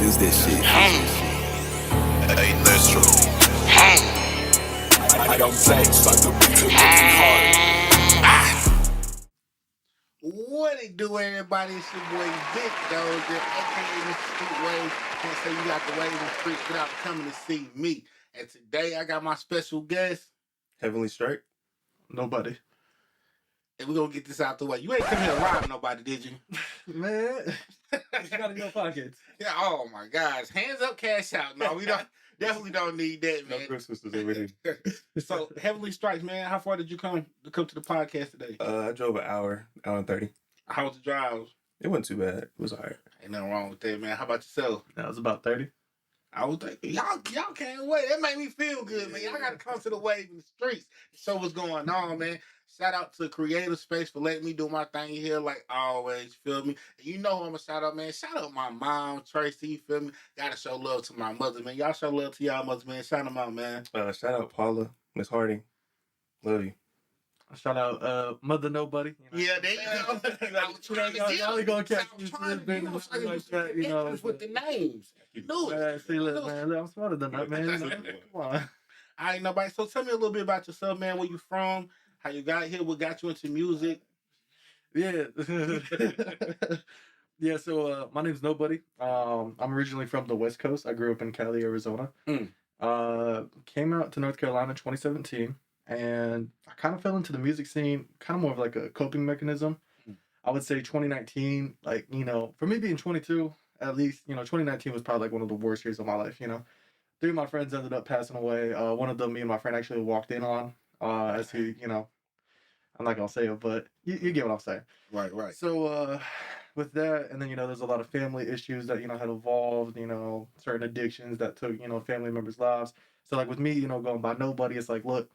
is this shit? Hey, that's true. I don't text like the beat to hard. What it do, everybody? It's your boy Big Doja, aka Mr. Street Wave. Can't say you got the waves and streets without coming to see me. And today I got my special guest, Heavenlystrike? Nobody. and we're gonna get this out the way. You ain't come here to rob nobody, did you? Man, you got in your pockets. Yeah. Oh my gosh, hands up, cash out. No, we don't. Definitely don't need that, No man. Christmas is over here. So, Heavenlystrike, man, how far did you come to the podcast today? I drove an hour and 30. How was the drive? It wasn't too bad. It was alright. Ain't nothing wrong with that, man. How about yourself? That was about 30. I was thinking, y'all can't wait. That made me feel good, man. Y'all gotta come to the wave in the streets to show what's going on, man. Shout out to Creative Space for letting me do my thing here, like always. Feel me? And you know who I'm gonna shout out, man. Shout out my mom, Tracy. You feel me? Gotta show love to my mother, man. Y'all show love to y'all mothers, man. Shout them out, man. Shout out Paula, Miss Harding. Love you. Shout out Mother Nobody. You know? Yeah, there you go. I was trying to get y'all gonna catch I was me trying to slipping get and like that, you know. with the names. You knew it. Man, see, look, man, look, I'm smarter than that, man. Come on. I ain't nobody. So tell me a little bit about yourself, man. Where you from? How you got here? What got you into music? Yeah. Yeah, so my name's Nobody. I'm originally from the West Coast. I grew up in Cali, Arizona. Came out to North Carolina in 2017, and I kind of fell into the music scene, kind of more of like a coping mechanism. I would say 2019, like, you know, for me being 22, at least, you know, 2019 was probably like one of the worst years of my life, you know. 3 of my friends ended up passing away. One of them, me and my friend actually walked in on, as he, you know, I'm not gonna say it, but you get what I'm saying. Right. So with that, and then, you know, there's a lot of family issues that, you know, had evolved, you know, certain addictions that took, you know, family members' lives. So like with me, you know, going by Nobody, it's like, look,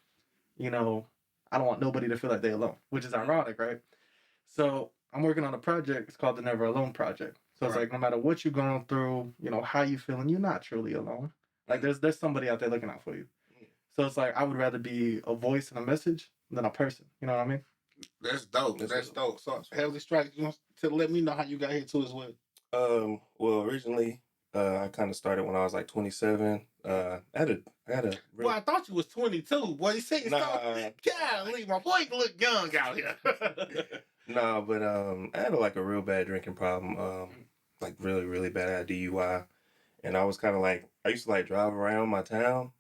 you know, I don't want nobody to feel like they're alone, which is ironic, right? So I'm working on a project. It's called the Never Alone Project. So it's like, no matter what you're going through, you know, how you feeling, you're not truly alone. Like there's somebody out there looking out for you. So it's like, I would rather be a voice and a message than a person. You know what I mean? That's dope. That's dope. So Heavenlystrike, you want to let me know how you got here too as well? Well, originally, I kind of started when I was like 27. I had a Well, I thought you was 22. Boy, you say you started. Golly, my boy look young out here. Nah, but I had like a real bad drinking problem. Like really, really bad. I had DUI, and I was kind of like, I used to like drive around my town,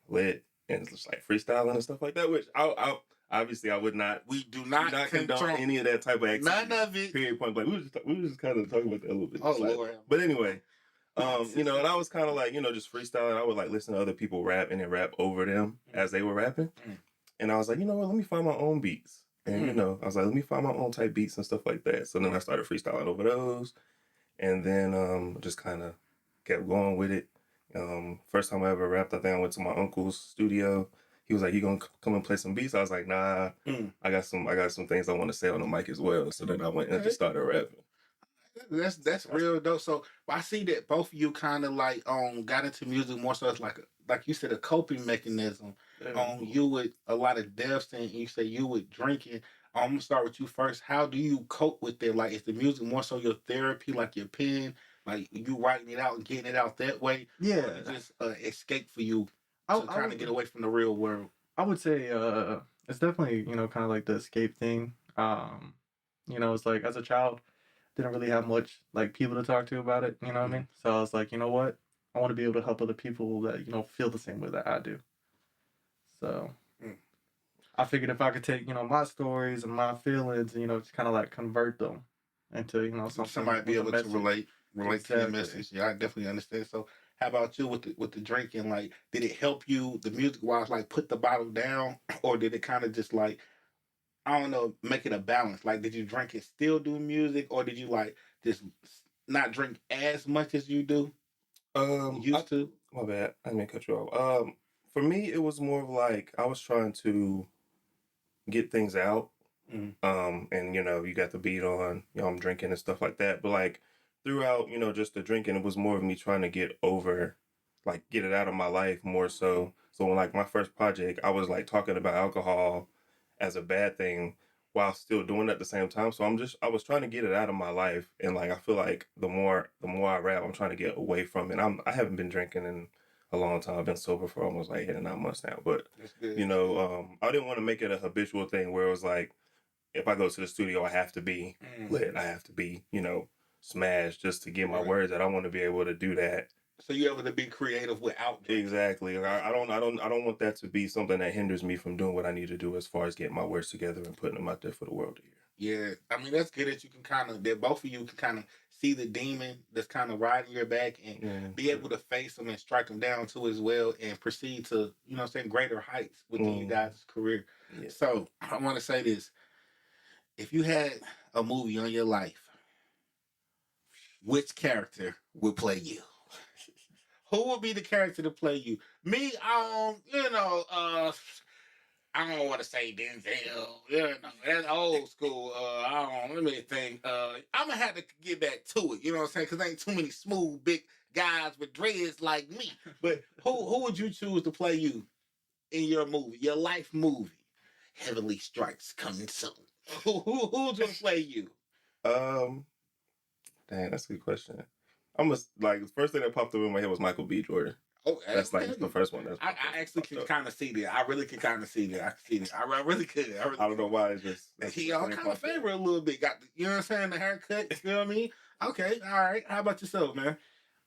lit, and just like freestyling and stuff like that. Which I obviously I would not. We do not condone any of that type of activity. None of it. Period. Point blank. We were just kind of talking about that a little bit. Oh Lord. But anyway, you know, and I was kind of like, you know, just freestyling. I would like listen to other people rap and then rap over them as they were rapping. And I was like, you know what? Let me find my own beats. And you know, I was like, let me find my own type beats and stuff like that. So then I started freestyling over those, and then just kind of kept going with it. First time I ever rapped, I think I went to my uncle's studio. He was like, "You gonna come and play some beats?" I was like, "Nah, I got some things I want to say on the mic as well." So then I went and just started rapping. That's real though. So I see that both of you kind of like got into music more so it's like you said, a coping mechanism. You with a lot of deaths, and you say you with drinking. I'm gonna start with you first. How do you cope with it? Like, is the music more so your therapy, like your pen, like you writing it out and getting it out that way? Yeah. Or is just escape for you to kind of get away from the real world? I would say it's definitely, you know, kind of like the escape thing. You know, it's like as a child, didn't really have much like people to talk to about it. You know what I mean? So I was like, you know what? I want to be able to help other people that, you know, feel the same way that I do. So I figured if I could take, you know, my stories and my feelings and, you know, just kind of like convert them into, you know, somebody be able to relate to the message. Yeah, I definitely understand. So how about you with the drinking? Like, did it help you, the music wise, like put the bottle down, or did it kind of just like, I don't know, make it a balance? Like, did you drink and still do music, or did you like just not drink as much as you do? Used to? My bad. I didn't mean to cut you off. For me, it was more of like I was trying to get things out. And you know, you got the beat on, you know, I'm drinking and stuff like that. But like throughout, you know, just the drinking, it was more of me trying to get over, like get it out of my life more so. So when like my first project, I was like talking about alcohol as a bad thing, while still doing it at the same time. So I was trying to get it out of my life, and like I feel like the more I rap, I'm trying to get away from it. I haven't been drinking in a long time. I've been sober for almost like 8 or 9 months now, but That's good. you know, I didn't want to make it a habitual thing where it was like, if I go to the studio, I have to be lit. I have to be, you know, smashed just to get my words out. I want to be able to do that. So you able to be creative without drinking. Exactly. I don't want that to be something that hinders me from doing what I need to do as far as getting my words together and putting them out there for the world to hear. Yeah, I mean that's good that you can that both of you can kind of see the demon that's kind of riding your back and be able to face them and strike them down too as well and proceed to, you know what I'm saying, greater heights within you guys' career. Yeah. So I want to say this. If you had a movie on your life, which character would play you? Who would be the character to play you? Me, you know, I don't want to say Denzel. You know, that's old school. Let me think. I'm gonna have to get back to it. You know what I'm saying? Because ain't too many smooth, big guys with dreads like me. But who would you choose to play you in your movie, your life movie? Heavenly Strikes coming soon. Who would you play you? Dang, that's a good question. The first thing that popped up in my head was Michael B. Jordan. Oh, that's like the first one. I actually can kind of see that. I really can kind of see that. I can see that. I really could. I don't know why. It's just he kind of favor a little bit. Got you know what I'm saying? The haircut. You know what I mean? Okay, all right. How about yourself, man?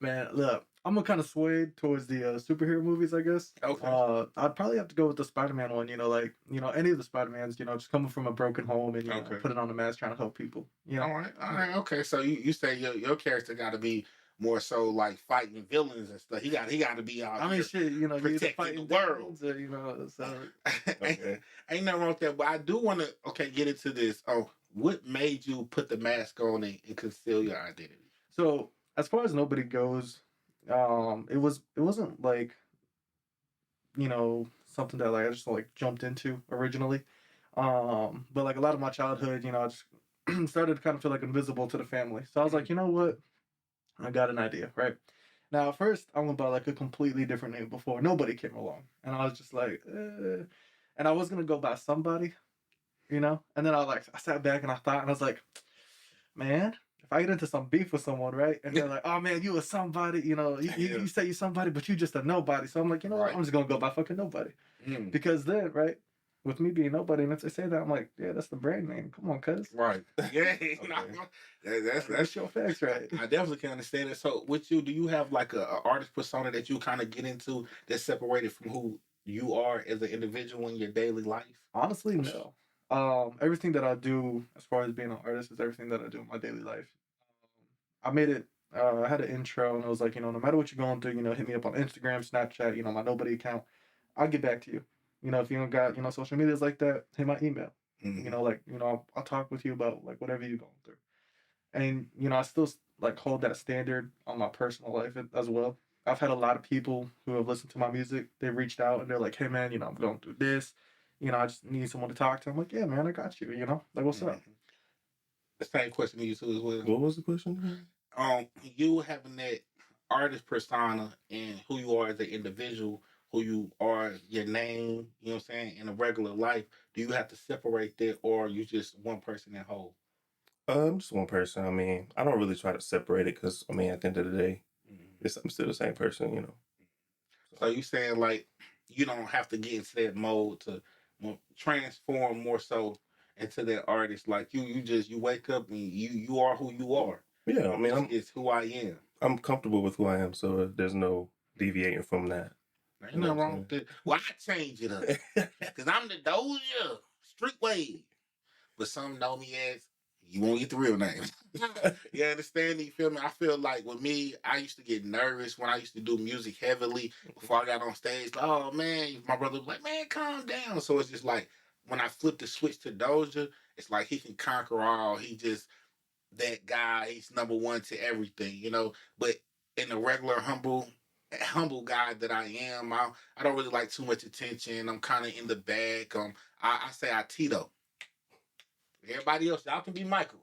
Man, look, I'm gonna kind of sway towards the superhero movies, I guess. Okay. I'd probably have to go with the Spider-Man one. You know, like any of the Spider-Mans. You know, just coming from a broken home and you know, putting on a mask, trying to help people. You know. All right. Okay. So you say your character got to be more so like fighting villains and stuff. He got to be out. I mean, shit, you know, protecting the world. Or, you know, so ain't nothing wrong with that. But I do want to get into this. Oh, what made you put the mask on and conceal your identity? So as far as Nobody goes, it wasn't like, you know, something that like I just like jumped into originally. But like a lot of my childhood, you know, I just started to kind of feel like invisible to the family. So I was like, you know what? I got an idea, right? Now, at first, I went by like a completely different name before Nobody came along. And I was just like, and I was going to go by Somebody, you know? And then I sat back and I thought, and I was like, man, if I get into some beef with someone, right? And they're like, oh man, you a somebody, you know, you say you're somebody, but you just a nobody. So I'm like, you know what? I'm just going to go by fucking Nobody. Because then, right? With me being Nobody, and if they say that, I'm like, yeah, that's the brand name. Come on, cuz. Right. Yeah. That's your facts, right? I definitely can understand it. So, with you, do you have like a artist persona that you kind of get into that's separated from who you are as an individual in your daily life? Honestly, no. Everything that I do as far as being an artist is everything that I do in my daily life. I made it. I had an intro, and it was like, you know, no matter what you're going through, you know, hit me up on Instagram, Snapchat, you know, my Nobody account. I'll get back to you. You know, if you don't got, you know, social medias like that, hit my email. You know, like, you know, I'll talk with you about like whatever you're going through. And, you know, I still like hold that standard on my personal life as well. I've had a lot of people who have listened to my music. They reached out and they're like, hey man, you know, I'm going through this. You know, I just need someone to talk to. I'm like, yeah, man, I got you. You know, like, what's up? The same question to you too as well. What was the question? You having that artist persona and who you are as an individual, who you are, your name, you know what I'm saying, in a regular life, do you have to separate that or you just one person in whole? I'm just one person. I mean, I don't really try to separate it because, I mean, at the end of the day, I'm still the same person, you know. So you saying like you don't have to get into that mode to transform more so into that artist. Like you wake up and you are who you are. Yeah, I mean, it's who I am. I'm comfortable with who I am, so there's no deviating from that. Ain't nothing wrong with that. Well, I change it up because I'm the Doja Streetway, but some know me as you won't get the real name. You understand? You feel me? I feel like with me, I used to get nervous when I used to do music heavily before I got on stage. Like, oh man, my brother was like, man, calm down. So it's just like when I flip the switch to Doja, it's like he can conquer all. He just that guy. He's number one to everything, you know. But in the regular humble guy that I am, I don't really like too much attention. I'm kind of in the back. I say I Tito. Everybody else, y'all can be Michael.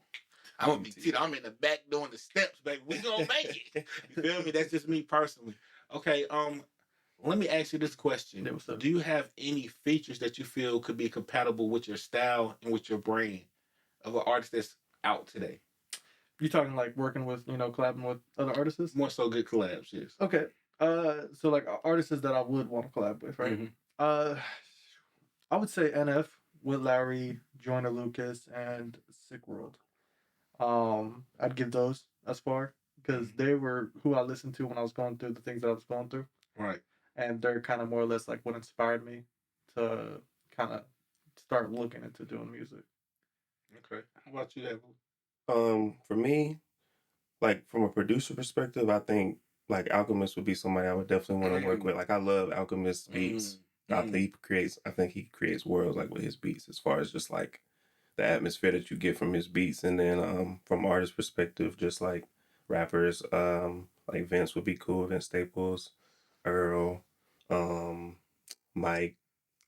I'm gonna be Tito. I'm in the back doing the steps, baby. We gonna make it. You feel me? That's just me personally. Okay. Let me ask you this question. Yeah, what's up? Do you have any features that you feel could be compatible with your style and with your brand of an artist that's out today? You talking like working with, collabing with other artists? More so good collabs, yes. Okay. So like artists that I would want to collab with, right? Mhm. Uh, I would say NF with Larry, Joyner Lucas, and Sick World. I'd give those as far because they were who I listened to when I was going through the things that I was going through, Right. and they're kind of more or less like what inspired me to kind of start looking into doing music. Okay. How about you, Evan? For me, like from a producer perspective, I think like Alchemist would be somebody I would definitely want to work with. Like I love Alchemist's beats. I think he creates worlds like with his beats as far as just like the atmosphere that you get from his beats. And then from artist perspective, just like rappers, like Vince would be cool, Vince Staples, Earl, Mike.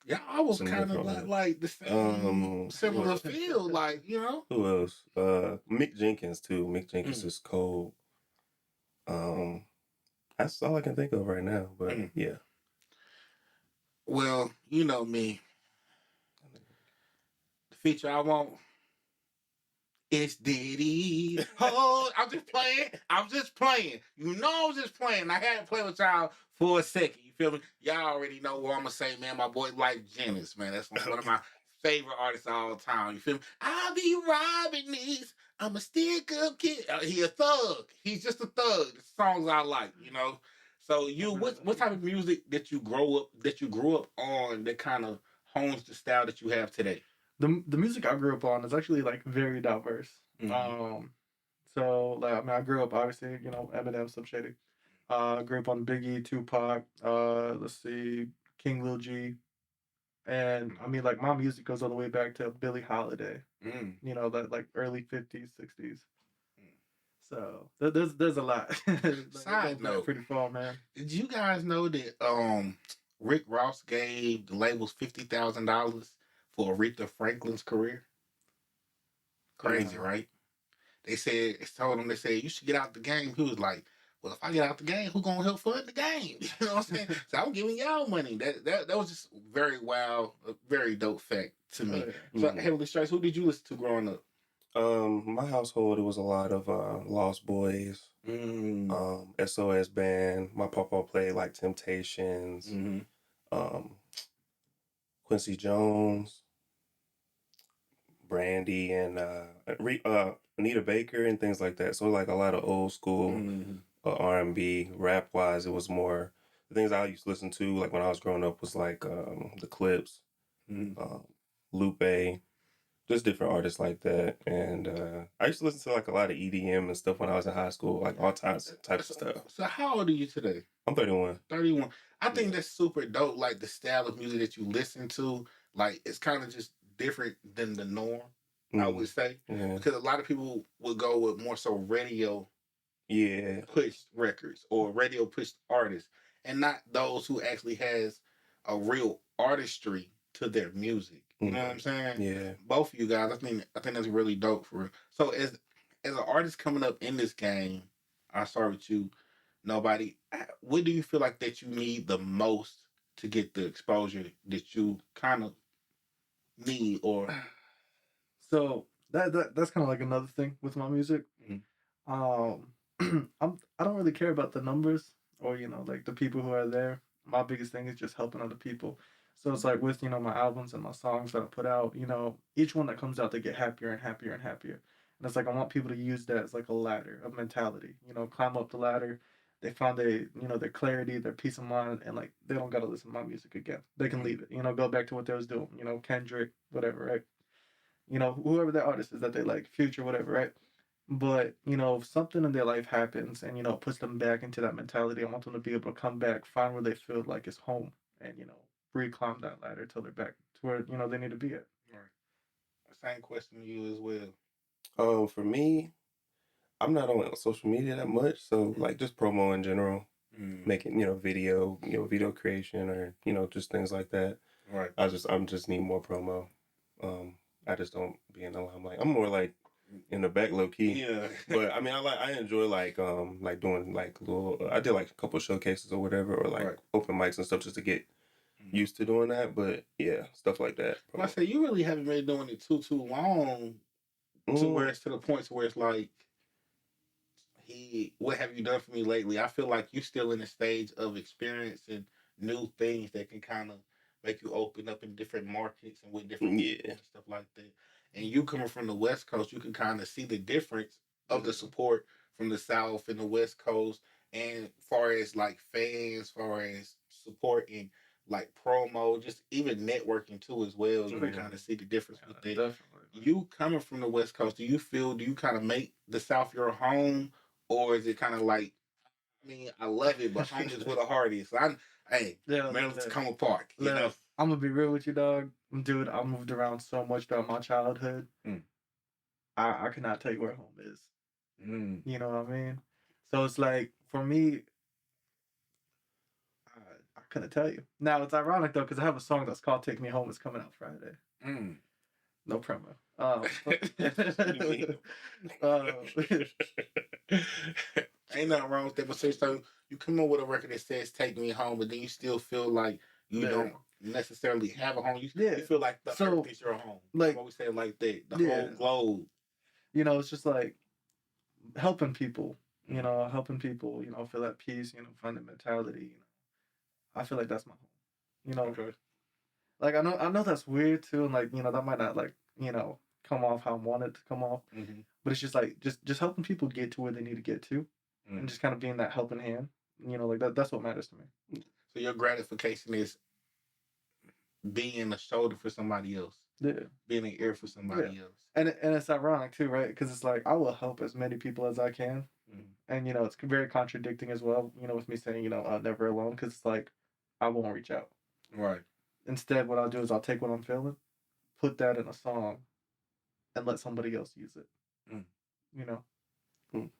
Yeah, I was Some kind of different ones. like the same similar what- feel, like, you know. Who else? Mick Jenkins too. Mick Jenkins is cold. That's all I can think of right now. But yeah. Well, you know me. The feature I want is Diddy. Oh, I'm just playing. I'm just playing. You know I'm just playing. I had to play with y'all for a second. You feel me? Y'all already know what I'm gonna say, man. My boy like Janice, man. That's one of my favorite artists of all time. You feel me? I'll be robbing these. I'm a stick up kid. He a thug. He's just a thug. The songs I like, you know. So you, what type of music that you grew up on that kind of hones the style that you have today? The music I grew up on is actually like very diverse. So like I grew up obviously, Eminem, Slim Shady. Grew up on Biggie, Tupac, let's see, King Lil G. And I mean like my music goes all the way back to Billie Holiday. That like early 50s, 60s. So there's a lot. Side note, pretty far, man. did you guys know that Rick Ross gave the labels $50,000 for Aretha Franklin's career? Crazy, right? They told him, they said, you should get out the game. He was like, well, if I get out the game, who gonna help fund the game? You know what I'm saying? So I'm giving y'all money. That was just very wild, a very dope fact to me. So Heavenly Strikes, who did you listen to growing up? My household, it was a lot of Lost Boys, SOS Band. My papa played like Temptations, Quincy Jones, Brandy, and Anita Baker and things like that. So like a lot of old school R&B. Rap wise, it was more the things I used to listen to like when I was growing up was like the Clips, Lupe. Just different artists like that. And I used to listen to like a lot of EDM and stuff when I was in high school, like all types of stuff. So how old are you today? I'm 31. 31. I think that's super dope. Like the style of music that you listen to, like it's kind of just different than the norm, I would say. Because a lot of people would go with more so radio pushed records or radio pushed artists, and not those who actually has a real artistry to their music. You know what I'm saying? Yeah. Both of you guys, I think that's really dope for real. So as an artist coming up in this game, I start with you. Nobody. What do you feel like that you need the most to get the exposure that you kind of need, or? So that's kind of like another thing with my music. I don't really care about the numbers or like the people who are there. My biggest thing is just helping other people. So it's like with my albums and my songs that I put out, each one that comes out they get happier and happier and happier. And it's like I want people to use that as like a ladder of mentality. Climb up the ladder. They find their clarity, their peace of mind, and like they don't gotta listen to my music again. They can leave it. Go back to what they was doing. Kendrick, whatever, right? Whoever that artist is that they like, Future, whatever, right? But, if something in their life happens and, puts them back into that mentality, I want them to be able to come back, find where they feel like it's home and, re-climb that ladder till they're back to where, they need to be at. Right. Same question to you as well. For me, I'm not on social media that much. So like just promo in general, making, video creation or, just things like that. Right. I'm just need more promo. I just don't be in the limelight. I'm more like in the back, low key. Yeah. But I mean, I enjoy like doing like little. I did like a couple showcases or whatever, or like Right. open mics and stuff just to get used to doing that. But yeah, stuff like that. Well, I say you really haven't been doing it too long to where it's to the point to where it's like, what have you done for me lately? I feel like you're still in the stage of experiencing new things that can kind of make you open up in different markets and with different people and stuff like that. And you coming from the West Coast, you can kind of see the difference of the support from the South and the West Coast, and far as like fans, far as support and like promo, just even networking too as well. You can kind of see the difference with that. Definitely. You coming from the West Coast, do you kind of make the South your home, or is it kind of like, I mean, I love it, but home is where the heart is. So Maryland's come apart. You know, I'm gonna be real with you, dog. Dude, I moved around so much throughout my childhood. I cannot tell you where home is. You know what I mean? So it's like, for me, I couldn't tell you. Now, it's ironic, though, because I have a song that's called Take Me Home. It's coming out Friday. No promo. Ain't nothing wrong with that. But so you come up with a record that says "Take Me Home," but then you still feel like you don't necessarily have a home. You feel like the earth is your home. Like what we say, like that. The whole globe. You know, it's just like helping people. You know, helping people. You know, feel at peace. You know, find the mentality. You know, I feel like that's my home. You know, like I know that's weird too, and like, you know, that might not like, you know, come off how I want it to come off. But it's just like just helping people get to where they need to get to, and just kind of being that helping hand. You know, like that's what matters to me. So your gratification is being a shoulder for somebody else. Yeah. Being an ear for somebody else. And it's ironic too, right? Because it's like I will help as many people as I can. And, you know, it's very contradicting as well, you know, with me saying, you know, never alone, because it's like I won't reach out. Right. Instead, what I'll do is I'll take what I'm feeling, put that in a song, and let somebody else use it. You know? Ain't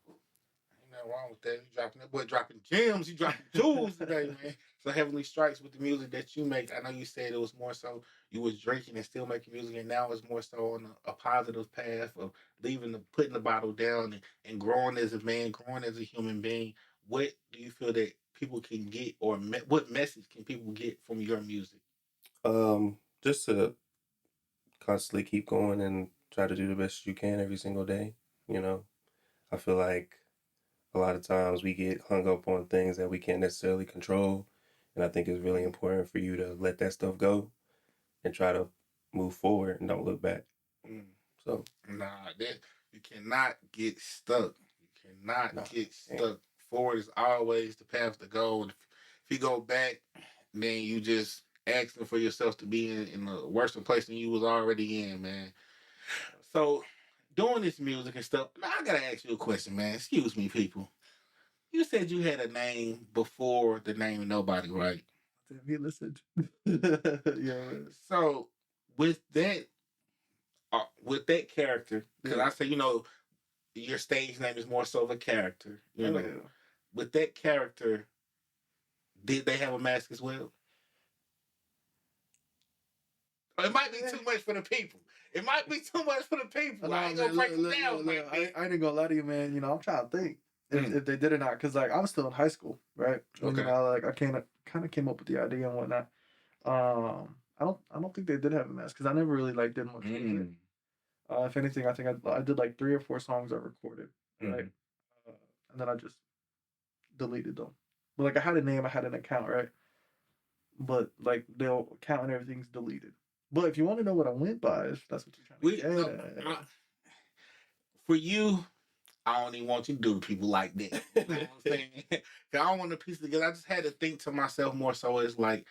nothing wrong with that. You dropping that boy dropping gems, you dropping jewels today, man. So Heavenly Strikes with the music that you make. I know you said it was more so you was drinking and still making music, and now it's more so on a positive path of putting the bottle down and growing as a man, growing as a human being. What do you feel that people can get, or what message can people get from your music? Just to constantly keep going and try to do the best you can every single day. You know, I feel like a lot of times we get hung up on things that we can't necessarily control. And I think it's really important for you to let that stuff go and try to move forward and don't look back. So, you cannot get stuck. You cannot get stuck. Forward is always the path to go. And if you go back, then you just asking for yourself to be in a worse place than you was already in, man. So, doing this music and stuff, man, I gotta ask you a question, man. Excuse me, people. You said you had a name before the name Nobody, right? Have you listened? Yeah. So, with that character, because I say, you know, your stage name is more so of a character, you know. Yeah. With that character, did they have a mask as well? It might be too much for the people. It might be too much for the people. I ain't gonna break them down. I ain't gonna lie to you, man. You know, I'm trying to think if they did or not, because like I was still in high school, right? Okay. You know, like I kind of came up with the idea and whatnot. I don't think they did have a mask, because I never really like did much with it. If anything, I think I did like 3 or 4 songs I recorded, right? And then I just deleted them. But like I had a name, I had an account, right? But like the account and everything's deleted. But if you want to know what I went by, if that's what you're trying to get at. For you, I don't even want you to do to people like that. You know what I'm saying? I don't want to piece it together. I just had to think to myself more so as like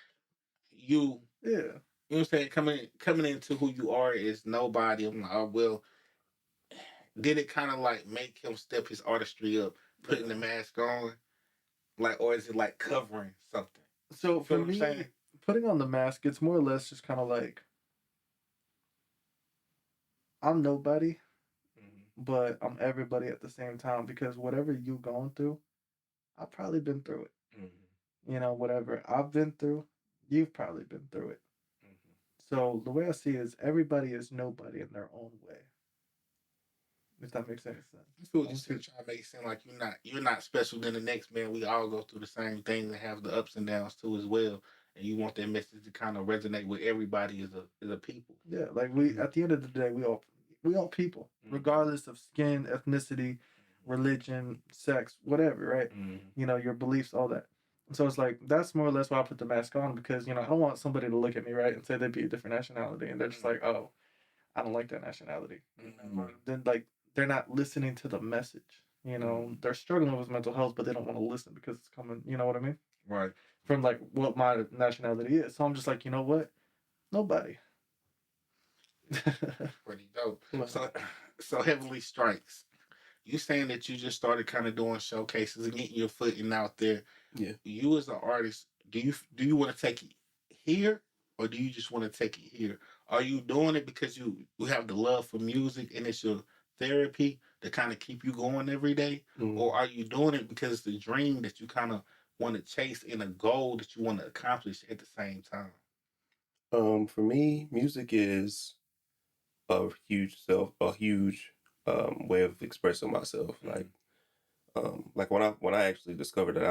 you. Yeah. You know what I'm saying? Coming into who you are is Nobody. I'm like, oh, well, did it kind of like make him step his artistry up, putting the mask on? Like, or is it like covering something? So for me, putting on the mask, it's more or less just kind of like, I'm nobody, but I'm everybody at the same time, because whatever you going through, I've probably been through it. You know, whatever I've been through, you've probably been through it. So the way I see it is everybody is nobody in their own way. If that makes sense. I feel what you said, trying to make it seem like you're not special than the next man. We all go through the same things and have the ups and downs too as well. And you want that message to kind of resonate with everybody as a people. Yeah, like we at the end of the day, we all people, regardless of skin, ethnicity, religion, sex, whatever, right? You know, your beliefs, all that. So it's like that's more or less why I put the mask on because I don't want somebody to look at me right and say they'd be a different nationality and they're just like, oh, I don't like that nationality. Then like they're not listening to the message. They're struggling with mental health, but they don't want to listen because it's coming. You know what I mean? Right. From like what my nationality is. So I'm just like, you know what? Nobody. Pretty dope. So Heavenly Strikes. You saying that you just started kind of doing showcases and getting your footing out there. Yeah. You as an artist, do you want to take it here or do you just want to take it here? Are you doing it because you have the love for music and it's your therapy to kind of keep you going every day? Or are you doing it because it's the dream that you kind of want to chase and a goal that you want to accomplish at the same time? For me, music is a huge way of expressing myself. Like when I actually discovered that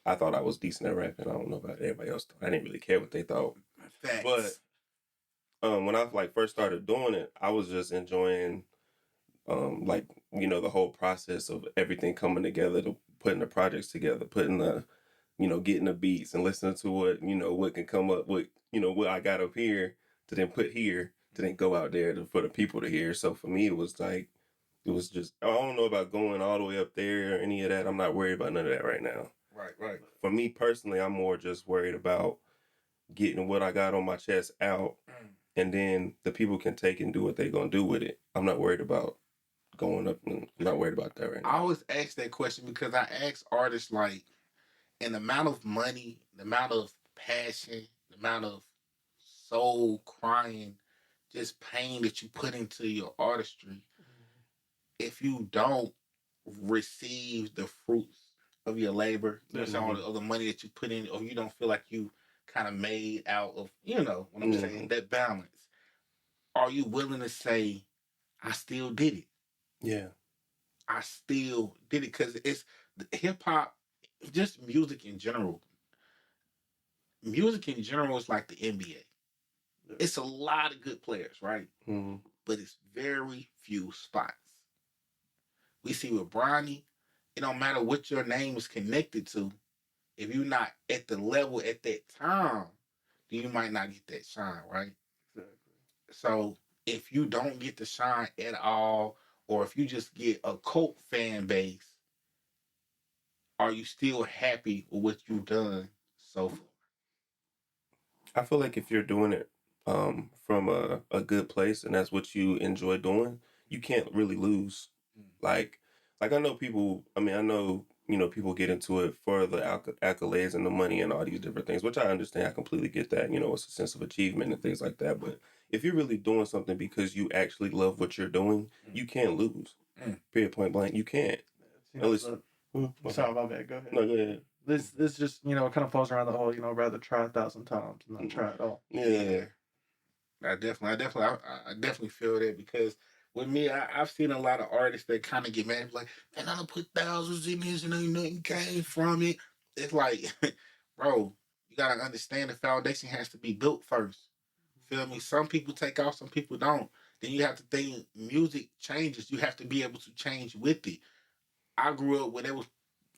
I thought I was decent at rapping. I don't know about everybody else. I didn't really care what they thought. Facts. But when I like first started doing it, I was just enjoying the whole process of everything coming together, to putting the projects together, putting the getting the beats and listening to what can come up with what I got up here to then put here to then go out there for the people to hear. So for me, it was just I don't know about going all the way up there or any of that. I'm not worried about none of that right now. Right. For me personally, I'm more just worried about getting what I got on my chest out, and then the people can take and do what they're gonna do with it. I'm not worried about going up. I'm not worried about that right now. I always ask that question because I ask artists like, an amount of money, the amount of passion, the amount of soul crying, just pain that you put into your artistry, if you don't receive the fruits of your labor, of the money that you put in, or you don't feel like you kind of made out of, what I'm saying, that balance, are you willing to say, I still did it? Yeah. I still did it because it's hip hop, just music in general. Music in general is like the NBA. It's a lot of good players, right? But it's very few spots. We see with Bronny, it don't matter what your name is connected to. If you're not at the level at that time, then you might not get that shine, right? Exactly. So if you don't get the shine at all, or if you just get a cult fan base, are you still happy with what you've done so far? I feel like if you're doing it from a good place and that's what you enjoy doing, you can't really lose. Like I know people. I mean, I know people get into it for the accolades and the money and all these different things, which I understand. I completely get that. It's a sense of achievement and things like that. But if you're really doing something because you actually love what you're doing, you can't lose. Period. Point blank. You can't. At least. Sorry, my bad. Go ahead. No, go ahead. This just it kind of falls around the whole rather try 1,000 times than not try at all. Yeah. I definitely feel that because with me, I've seen a lot of artists that kind of get mad, like, man, I done put thousands in this and ain't nothing came from it. It's like, bro, you gotta understand the foundation has to be built first. Feel me? Some people take off, some people don't. Then you have to think music changes. You have to be able to change with it. I grew up when they was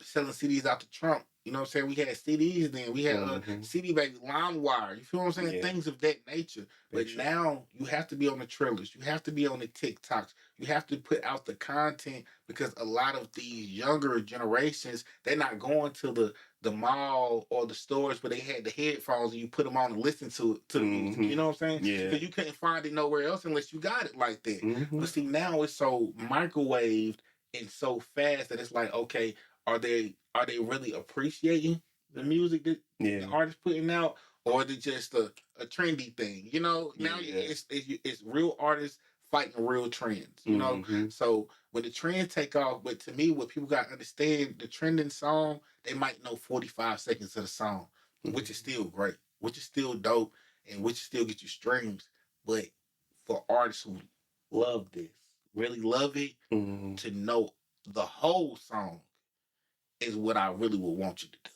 selling CDs out to Trump. You know what I'm saying? We had CDs then. We had CD Baby, LimeWire. You feel what I'm saying? Yeah. Things of that nature. But now you have to be on the trailers. You have to be on the TikToks. You have to put out the content because a lot of these younger generations, they're not going to the mall or the stores where they had the headphones and you put them on and listen to the music. You know what I'm saying? Yeah. Because you couldn't find it nowhere else unless you got it like that. But see, now it's so microwaved and so fast that it's like, okay, are they really appreciating the music that the artist putting out, or is it just a trendy thing? Now it's real artists fighting real trends. So when the trends take off, but to me, what people got to understand, the trending song, they might know 45 seconds of the song, which is still great, which is still dope, and which still get you streams. But for artists who love this, really love it, to know the whole song is what I really would want you to do.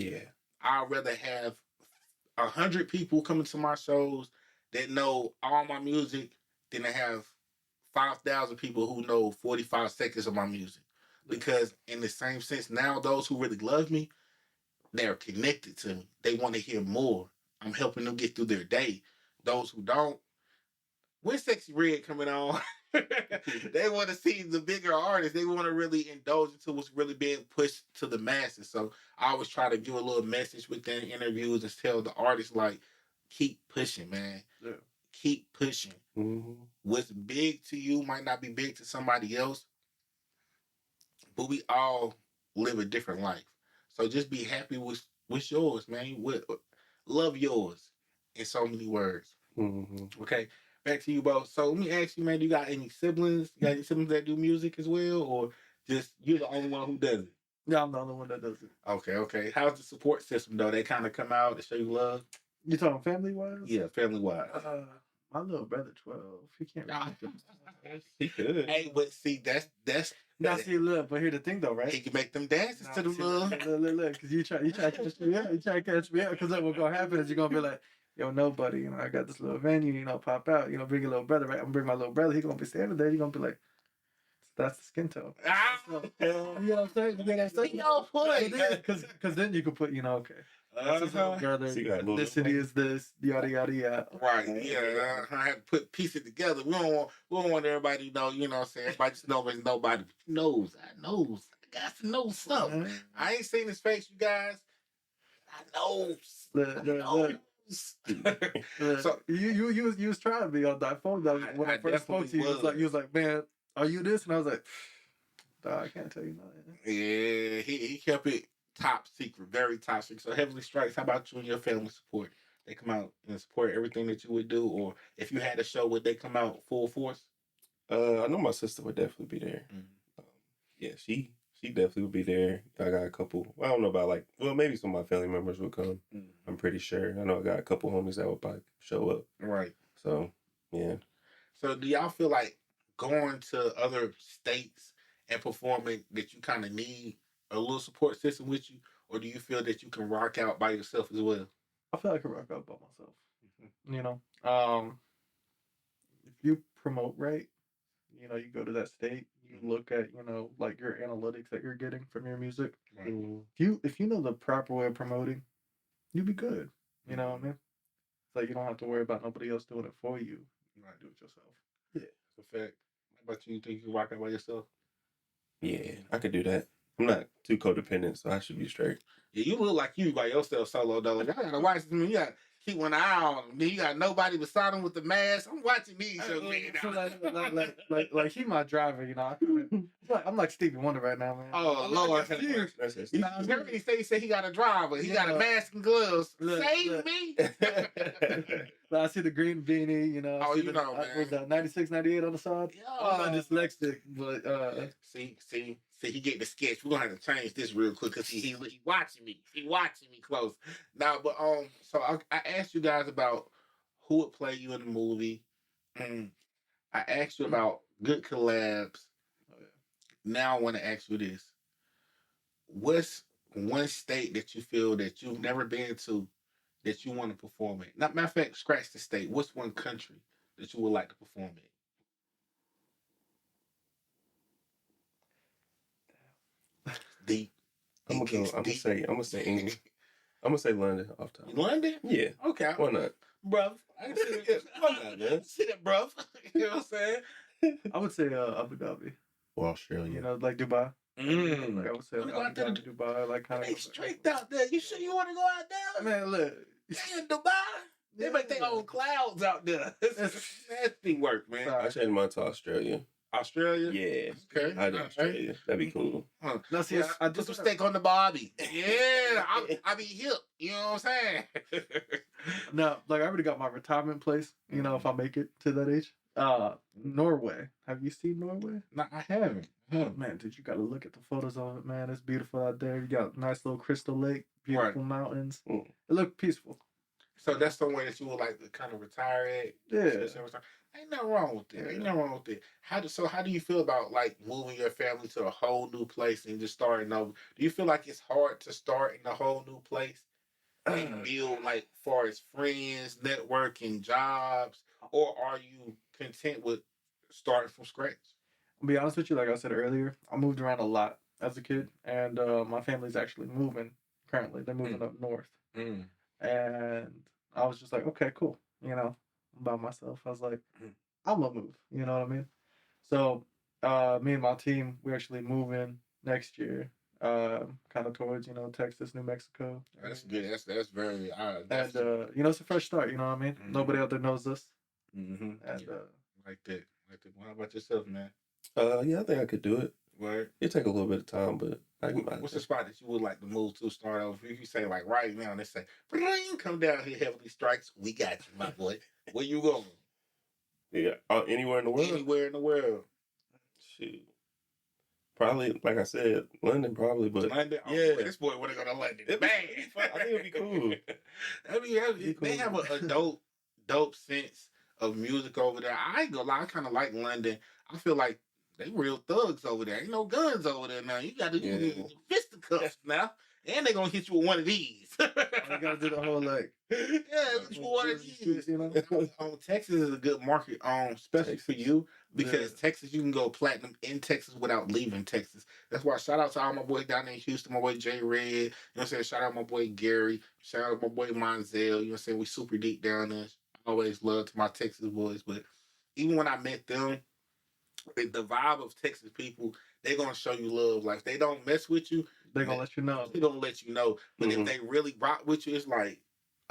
Yeah. I'd rather have 100 people coming to my shows that know all my music than to have 5,000 people who know 45 seconds of my music. Because in the same sense, now those who really love me, they're connected to me. They want to hear more. I'm helping them get through their day. Those who don't, when Sexy Red coming on, they want to see the bigger artists. They want to really indulge into what's really being pushed to the masses. So I always try to give a little message within interviews and tell the artists, like, keep pushing, man. Yeah. Keep pushing. What's big to you might not be big to somebody else, but we all live a different life. So just be happy with yours, man. Love yours in so many words. Okay, back to you, bro. So let me ask you, man, do you got any siblings? You got any siblings that do music as well, or just you're the only one who does it? Yeah, I'm the only one that does it. Okay. How's the support system, though? They kind of come out to show you love? You talking family wise? Yeah, family-wise. My little brother, 12. He can't. He could. Hey, but see, that's Now see, look, but here's the thing, though, right? he can make them dances to the See, love. look, because you try to catch me out. You try to catch me out, because what's gonna happen is you're gonna be like, yo, nobody, I got this little venue, pop out, bring your little brother, right? I'm gonna bring my little brother. He's gonna be standing there. You're gonna be like, that's the skin tone. So, you know what I'm saying? You know what I'm saying? No point. Because then you can put, okay. That's his little brother. This city is this, yada yada yada. Right, yeah. I had to put pieces together. We don't want everybody to know, you know what I'm saying? Everybody just knows there's nobody knows. I got to know something. I ain't seen his face, you guys. I know. Look. So you was trying to be on that phone though. When I first spoke to you, you was like, man, are you this? And I was like, dog, I can't tell you nothing. Yeah, he kept it top secret, very top secret. So Heavenlystrike, how about you and your family support? They come out and support everything that you would do, or if you had a show, would they come out full force? I know my sister would definitely be there. Yeah, she definitely would be there. I got a couple. I don't know about maybe some of my family members would come. I'm pretty sure. I know I got a couple homies that would probably show up. Right. So yeah. So do y'all feel like going to other states and performing that you kind of need a little support system with you, or do you feel that you can rock out by yourself as well? I feel like I can rock out by myself. If you promote right, you go to that state, you look at like your analytics that you're getting from your music. Right. If you know the proper way of promoting, you'll be good. You know what I mean? It's like you don't have to worry about nobody else doing it for you. You gotta do it yourself. Yeah, that's a fact. How about you? You think you can rock out by yourself? Yeah, I could do that. I'm not too codependent, so I should be straight. Yeah, you look like you by yourself solo though. Like, I gotta watch this. You gotta keep one eye on him. Then you got nobody beside him with the mask. I'm watching these shows. So like he my driver, I'm like Stevie Wonder right now, man. Oh Lord, That's you heard me say he got a driver. He got a mask and gloves. Save me. I see the green beanie, Oh, you know, man. Was that 96, 98 on the side? Yeah. I'm not dyslexic, but See, he get the sketch. We're gonna have to change this real quick because he watching me. He watching me close. Now, but so I asked you guys about who would play you in the movie. I asked you about good collabs. Now I want to ask you this. What's one state that you feel that you've never been to that you want to perform in? Not matter of fact, scratch the state. What's one country that you would like to perform in? Deep. I'm gonna say England. I'm gonna say London off top. London? Yeah. Okay. Why not? Bruv. I can see that. Why not, man? See that, bruv. You know what I'm saying? I would say Abu Dhabi. Or Australia. Like Dubai. Mm. Like I would say Wanna go out Abu there Dhabi, Dubai, like kind They of straight out there. You sure you want to go out there? Man, look. They in Dubai. They make their own clouds out there. It's nasty work, man. I changed mine to Australia. Australia? Yeah. Okay. I do Australia. That'd be cool. Huh. No, see, I Put some steak on the barbie. Yeah, I be hip. You know what I'm saying? No, like I already got my retirement place. If I make it to that age. Norway. Have you seen Norway? No, I haven't. Man, dude, you got to look at the photos of it, man. It's beautiful out there. You got a nice little crystal lake, beautiful mountains. It looked peaceful. So that's somewhere that you would like to kind of retire at. Yeah. Ain't nothing wrong with it. Ain't nothing wrong with it. How do you feel about like moving your family to a whole new place and just starting over? Do you feel like it's hard to start in a whole new place and build like far as friends, networking, jobs, or are you content with starting from scratch? I'll be honest with you, like I said earlier, I moved around a lot as a kid, and my family's actually moving currently. They're moving up north, Mm. and I was just like, okay, cool. I'm by myself. I was like, I'm gonna move. You know what I mean? So, me and my team, we actually moving next year, kind of towards Texas, New Mexico. That's good. That's very. And it's a fresh start. You know what I mean? Nobody out there knows us, Mm-hmm. and Like that. Like that. How about yourself, man? Yeah, I think I could do it. Where? It take a little bit of time, but I can. What's the spot that you would like to move to? Start off. If you say like right now, they say, "Bring, come down here, Heavenly Strikes. We got you, my boy. Where you going? Yeah, anywhere in the world. Anywhere in the world. Shoot. Probably, like I said, London. Probably, but London. Oh, yeah, boy, this boy want to go to London. It'd Man, be fun. I think it'd be cool. They have a dope sense of music over there. I ain't gonna lie, I kind of like London. I feel like they real thugs over there. Ain't no guns over there now. You got to use fisticuffs now, and they gonna hit you with one of these. I gotta do the whole like. Yeah, it's one of these. Texas is a good market, especially for you because Texas, you can go platinum in Texas without leaving Texas. That's why shout out to all my boys down there in Houston, my boy Jay Red. You know what I'm saying? Shout out my boy Gary. Shout out my boy Monzel. You know what I'm saying? We super deep down there. I always love to my Texas boys, but even when I met them, the vibe of Texas people, they're gonna show you love. Like if they don't mess with you, they're gonna let you know. They gonna let you know. But if they really rock with you, it's like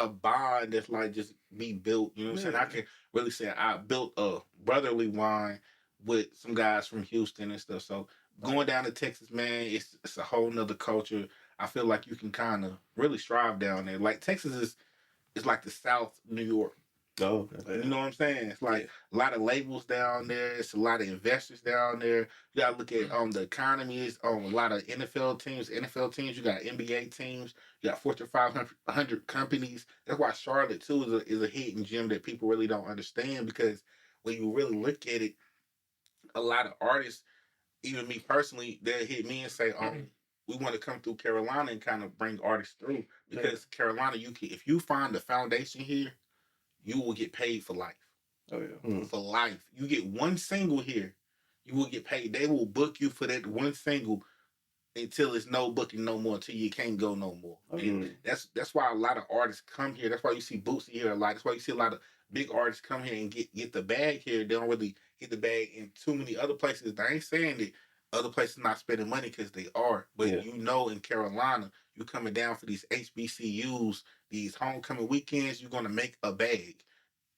a bond that's like just be built. You know what I'm saying? I can really say I built a brotherly bond with some guys from Houston and stuff. So going down to Texas, man, it's a whole nother culture. I feel like you can kind of really strive down there. Like Texas is like the South New York. Oh, you know what I'm saying? It's like a lot of labels down there. It's a lot of investors down there. You gotta look at the economies on a lot of NFL teams. You got NBA teams. You got Fortune 500 companies. That's why Charlotte too is a hidden gem that people really don't understand because when you really look at it, a lot of artists, even me personally, they'll hit me and say, we want to come through Carolina and kind of bring artists through because Carolina, if you find the foundation here, you will get paid for life. Oh yeah. For life. You get one single here, you will get paid. They will book you for that one single until it's no booking no more, until you can't go no more. And that's why a lot of artists come here. That's why you see Bootsy here a lot. That's why you see a lot of big artists come here and get the bag here. They don't really get the bag in too many other places. I ain't saying that other places not spending money because they are. But in Carolina, you coming down for these HBCUs, these homecoming weekends, you're gonna make a bag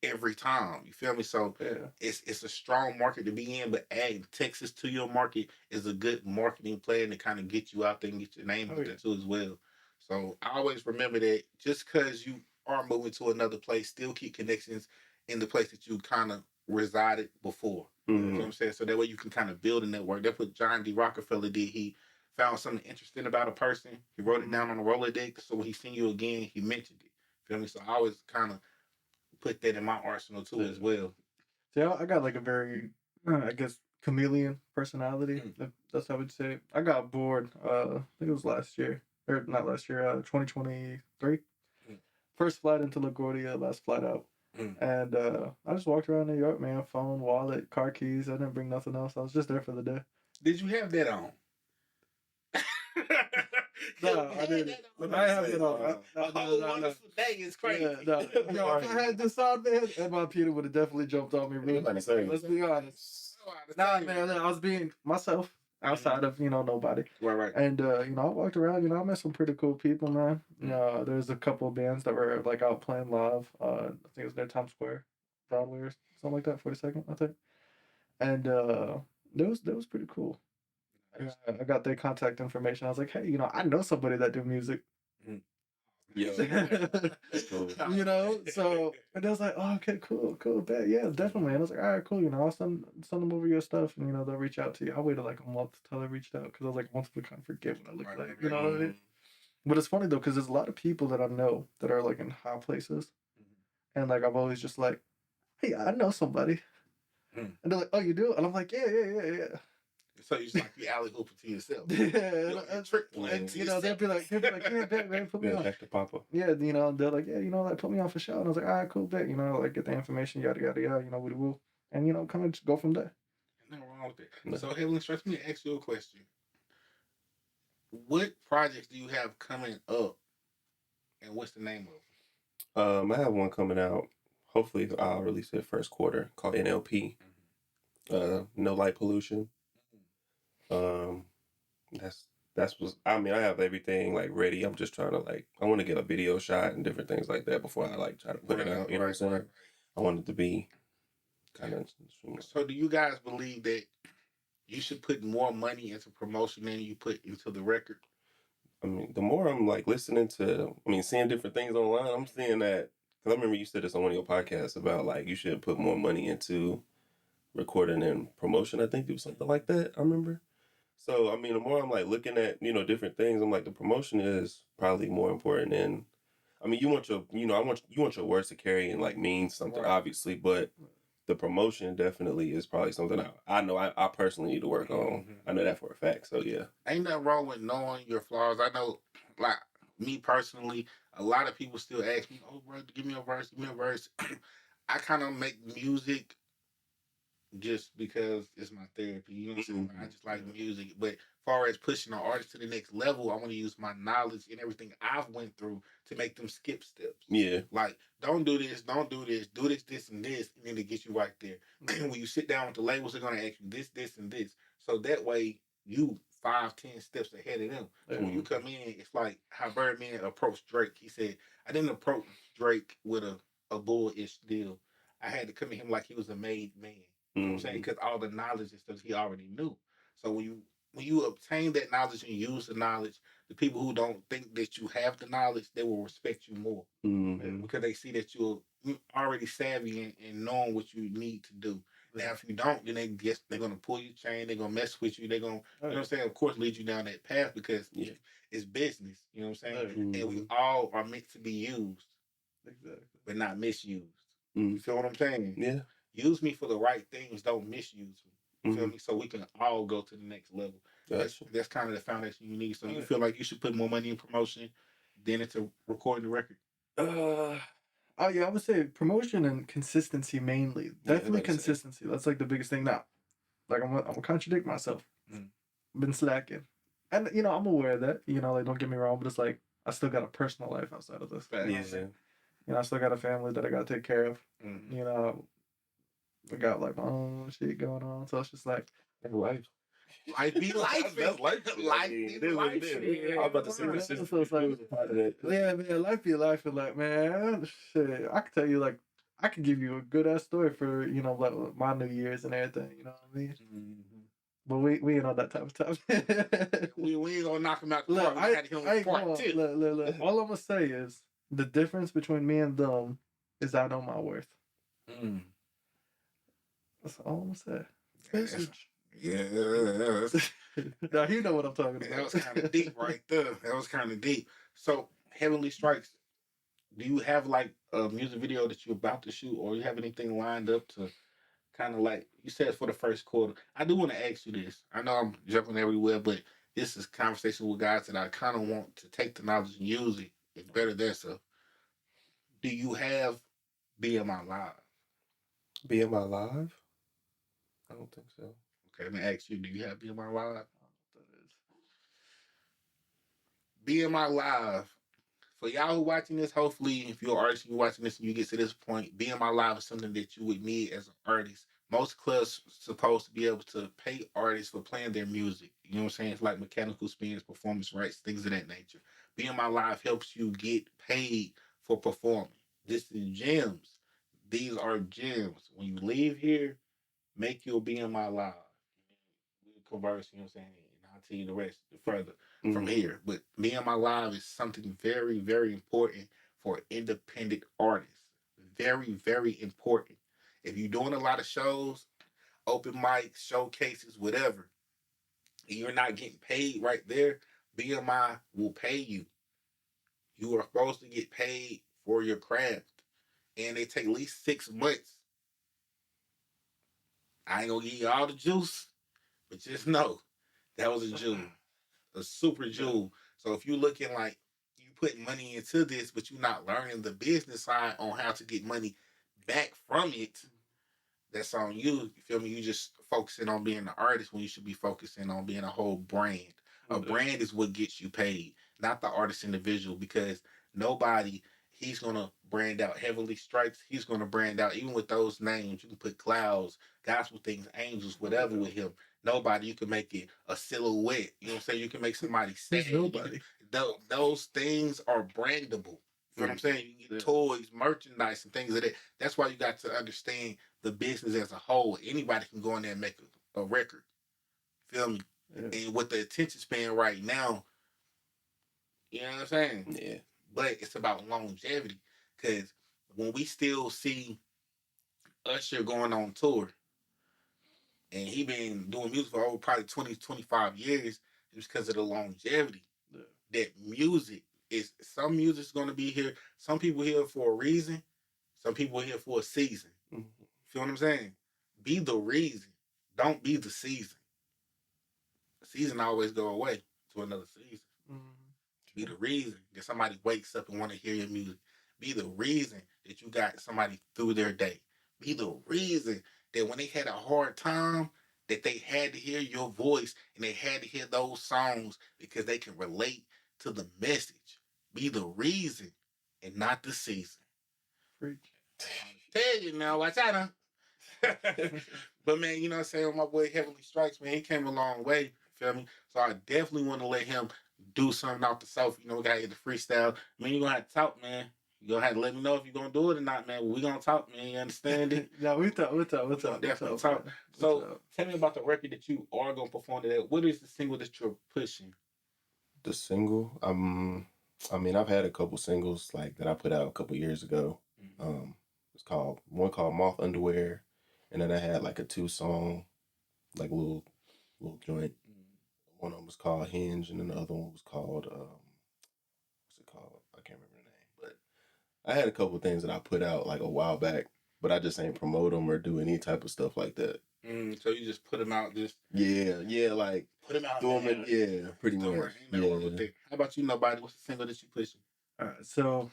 every time. You feel me? So it's a strong market to be in, but adding Texas to your market is a good marketing plan to kind of get you out there and get your name out there too as well. So I always remember that just because you are moving to another place, still keep connections in the place that you kind of resided before. You know what I'm saying? So that way you can kind of build a network. That's what John D. Rockefeller did. He found something interesting about a person. He wrote it down on a Rolodex. So when he seen you again, he mentioned it. Feel me? So I always kind of put that in my arsenal too as well. See, I got like a very, I guess, chameleon personality. That's how I would say it. I got bored. I think it was last year, or not last year. 2023. First flight into LaGuardia, last flight out. And I just walked around New York, man. Phone, wallet, car keys. I didn't bring nothing else. I was just there for the day. Did you have that on? No, I didn't. I have it on. No. Day is crazy. If I had this on, man, my Peter would have definitely jumped on me. Really. Let's be honest. Nah, man, I was being myself outside of nobody. Right. And I walked around. I met some pretty cool people, man. There's a couple of bands that were like out playing live. I think it was near Times Square, Broadway or something like that. 42nd, I think. And that was pretty cool. I got their contact information. I was like, hey, I know somebody that do music. Yeah. Cool. So and they was like, oh, okay, cool, bet, yeah, definitely. And I was like, all right, cool. I'll send them over your stuff, and they'll reach out to you. I waited like a month till they reached out because I was like, I want them to kind of forget what I look like. You know what I mean? But it's funny though, because there's a lot of people that I know that are like in high places, and like I've always just like, hey, I know somebody, and they're like, oh, you do? And I'm like, yeah. So you just like you alley hooping to yourself. Yeah, Trick playing to you know, yourself. they'll be like, yeah, bet, man, put me Yeah, on. back to Papa. Yeah, you know, they're like, yeah, you know, like put me on for sure. And I was like, all right, cool, bet, you know, like get the information, yada yada yada, you know, we will, and you know, kind of just go from there. Nothing wrong with it. No. So Heavenly Strike, let me ask you a question. What projects do you have coming up, and what's the name of I have one coming out. Hopefully, I'll release it first quarter called NLP. No light pollution. Um, that's what I mean. I have everything like ready. I'm just trying to like I want to get a video shot and different things like that before I like try to put it out. You know what I'm saying? I want it to be kind of. So do you guys believe that you should put more money into promotion than you put into the record? I mean, the more I'm like listening to, I mean, seeing different things online, I'm seeing that. Cause I remember you said this on one of your podcasts about like you should put more money into recording and promotion. I think it was something like that. I remember. So I mean, the more I'm like looking at different things, I'm like the promotion is probably more important than. I mean, you want your you want your words to carry and like mean something, Right. obviously, but the promotion definitely is probably something I know I personally need to work on. Mhm. I know that for a fact. So yeah. Ain't nothing wrong with knowing your flaws. I know, like me personally, a lot of people still ask me, "Oh, bro, give me a verse, give me a verse." I kind of make music just because it's my therapy. You know what I'm saying? I just like music. But as far as pushing an artist to the next level, I want to use my knowledge and everything I've went through to make them skip steps. Yeah. Like, don't do this, do this, and this, and then to get you right there. When you sit down with the labels, they're gonna ask you this, and this. So that way you 5, 10 steps ahead of them. So when you come in, it's like how Birdman approached Drake. He said, I didn't approach Drake with a bullish deal. I had to come at him like he was a made man. You know what I'm saying? Because all the knowledge and stuff he already knew. So when you obtain that knowledge and use the knowledge, the people who don't think that you have the knowledge, they will respect you more because they see that you're already savvy and knowing what you need to do. Now, if you don't, then they're gonna pull your chain. They're gonna mess with you. They're gonna, you know what I'm saying? Of course, lead you down that path because it's business. You know what I'm saying? And we all are meant to be used, but not misused. You feel what I'm saying? Yeah. Use me for the right things. Don't misuse me. You feel me? So we can all go to the next level. Gotcha. That's kind of the foundation you need. So you feel like you should put more money in promotion than into recording the record? Oh yeah, I would say promotion and consistency mainly. Definitely consistency. That's like the biggest thing now. Like I'm gonna contradict myself. Been slacking, and you know I'm aware of that. You know, like don't get me wrong, but it's like I still got a personal life outside of this. Yeah. You know, I still got a family that I gotta take care of. You know, I got like my own shit going on, so it's just like life. Life be life. That's life. Life be life. I was about to say so it's like, yeah, man, life be life. And like, man, shit, I can tell you like, I can give you a good ass story for like my New Year's and everything. You know what I mean? But we ain't on that type of time. we ain't gonna knock him out the Look, park. look. All I'm gonna say is the difference between me and them is I know my worth. That's all I'm gonna say. Yeah. Now you know what I'm talking about. That was kind of deep right there. That was kind of deep. So, Heavenly Strikes, do you have like a music video that you're about to shoot, or you have anything lined up to kind of like you said for the first quarter? I do want to ask you this. I know I'm jumping everywhere, but this is conversation with guys that I kind of want to take the knowledge and use it and better their stuff. Do you have BMI Live? BMI Live? I don't think so. Okay, let me ask you, do you have BMI Live? BMI Live. For y'all who watching this, hopefully, if you're an artist and you're watching this and you get to this point, BMI Live is something that you would need as an artist. Most clubs supposed to be able to pay artists for playing their music. You know what I'm saying? It's like mechanical spins, performance rights, things of that nature. BMI Live helps you get paid for performing. This is gems. These are gems. When you leave here, make your BMI Live. We'll converse, you know what I'm saying? And I'll tell you the rest further from here. But BMI Live is something very, very important for independent artists. Very, very important. If you're doing a lot of shows, open mics, showcases, whatever, and you're not getting paid right there, BMI will pay you. You are supposed to get paid for your craft, and they take at least 6 months. I ain't gonna give you all the juice, but just know that was a jewel, a super jewel. So if you looking like you putting money into this, but you're not learning the business side on how to get money back from it, that's on you. You feel me? You just focusing on being an artist when you should be focusing on being a whole brand. A brand is what gets you paid, not the artist individual, because nobody, he's gonna brand out Heavenly Strikes, he's gonna brand out, even with those names, you can put clouds, gospel things, angels, whatever with him. Nobody, you can make it a silhouette. You know what I'm saying? You can make somebody say nobody. those things are brandable. You know what I'm saying? You can get toys, merchandise, and things like that. That's why you got to understand the business as a whole. Anybody can go in there and make a record. Feel me? Yeah. And with the attention span right now, you know what I'm saying? Yeah. But it's about longevity. Because when we still see Usher going on tour, and he been doing music for over probably 20, 25 years, it's because of the longevity. Yeah. That music is, some music's going to be here. Some people here for a reason. Some people here for a season. Mm-hmm. Feel what I'm saying? Be the reason. Don't be the season. The season always go away to another season. Mm-hmm. Be the reason that somebody wakes up and want to hear your music. Be the reason that you got somebody through their day. Be the reason that when they had a hard time, that they had to hear your voice and they had to hear those songs because they can relate to the message. Be the reason and not the season. Freak. Tell you now, watch out, huh? But man, you know what I'm saying? My boy Heavenly Strikes, man, he came a long way. Feel me? So I definitely want to let him do something out the south. You know, we gotta get the freestyle. I mean, you're gonna have to talk, man. You're gonna have to let me know if you're gonna do it or not, man. We gonna talk, man. You understand it? Yeah, we talk. Definitely talk. So tell me about the record that you are gonna perform today. What is the single that you're pushing? The single? I mean, I've had a couple singles like that I put out a couple years ago. Mm-hmm. It's one called Moth Underwear, and then I had like a 2-song, like little joint. Mm-hmm. One of them was called Hinge, and then the other one was called what's it called? I can't remember the name, but I had a couple things that I put out like a while back, but I just ain't promote them or do any type of stuff like that. So you just put them out, just like put them out. Yeah, pretty much. Yeah. How about you, Nobody? What's the single that you pushing? All right, so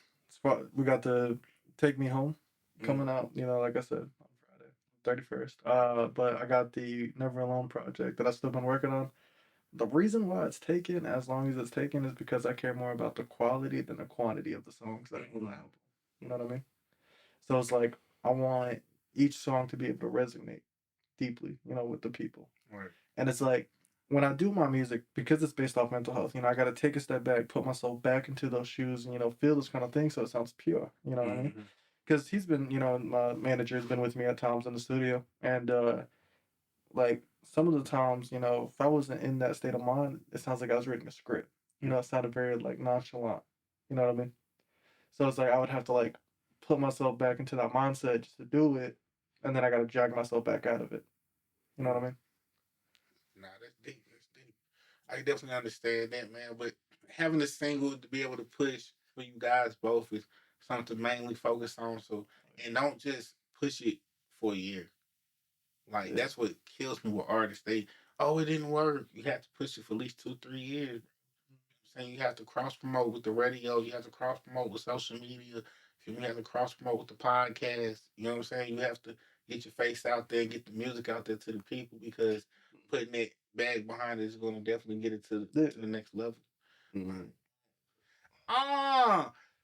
we got the Take Me Home coming out. You know, like I said, on Friday, 31st. But I got the Never Alone project that I've still been working on. The reason why it's taken as long as it's taken is because I care more about the quality than the quantity of the songs that are on the album. You know what I mean? So it's like I want each song to be able to resonate deeply, you know, with the people. Right. And it's like when I do my music, because it's based off mental health, you know, I got to take a step back, put myself back into those shoes, and, you know, feel this kind of thing so it sounds pure. You know what I mean? Because he's been, you know, my manager has been with me at times in the studio, and like some of the times, you know, if I wasn't in that state of mind, it sounds like I was reading a script. You know, it sounded very like nonchalant. You know what I mean? So it's like I would have to like put myself back into that mindset just to do it, and then I got to drag myself back out of it. You know what I mean? Nah, that's deep. That's deep. I definitely understand that, man. But having a single to be able to push for you guys both is something to mainly focus on. So, and don't just push it for a year. Like that's what kills me with artists. It didn't work. You have to push it for at least 2-3 years. Saying you have to cross promote with the radio. You have to cross promote with social media. You have to cross promote with the podcast. You know what I'm saying? You have to get your face out there and get the music out there to the people, because putting that bag behind it is going to definitely get it to the next level. Mm-hmm.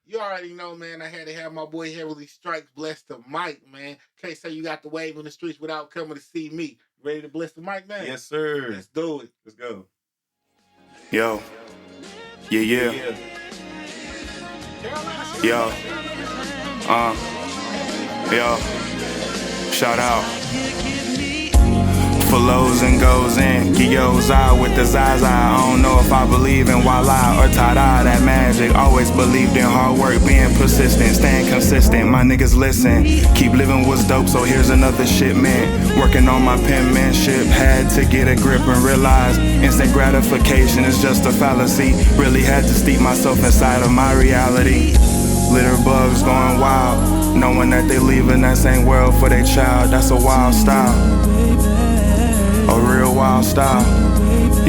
You already know, man. I had to have my boy Heavenly Strikes bless the mic, man. Can't say you got the wave in the streets without coming to see me. Ready to bless the mic, man? Yes, sir. Let's do it. Let's go. Yo. Yeah. Yo. Yo. Shout out. flows and goes in. Gio's out with the Zaza. I don't know if I believe in Walla or Tada, that magic. Always believed in hard work, being persistent, staying consistent. My niggas listen. Keep living what's dope, so here's another shipment. Working on my penmanship, had to get a grip and realize instant gratification is just a fallacy. Really had to steep myself inside of my reality. Litter bugs going wild, knowing that they leaving that same world for their child. That's a wild style, a real wild style.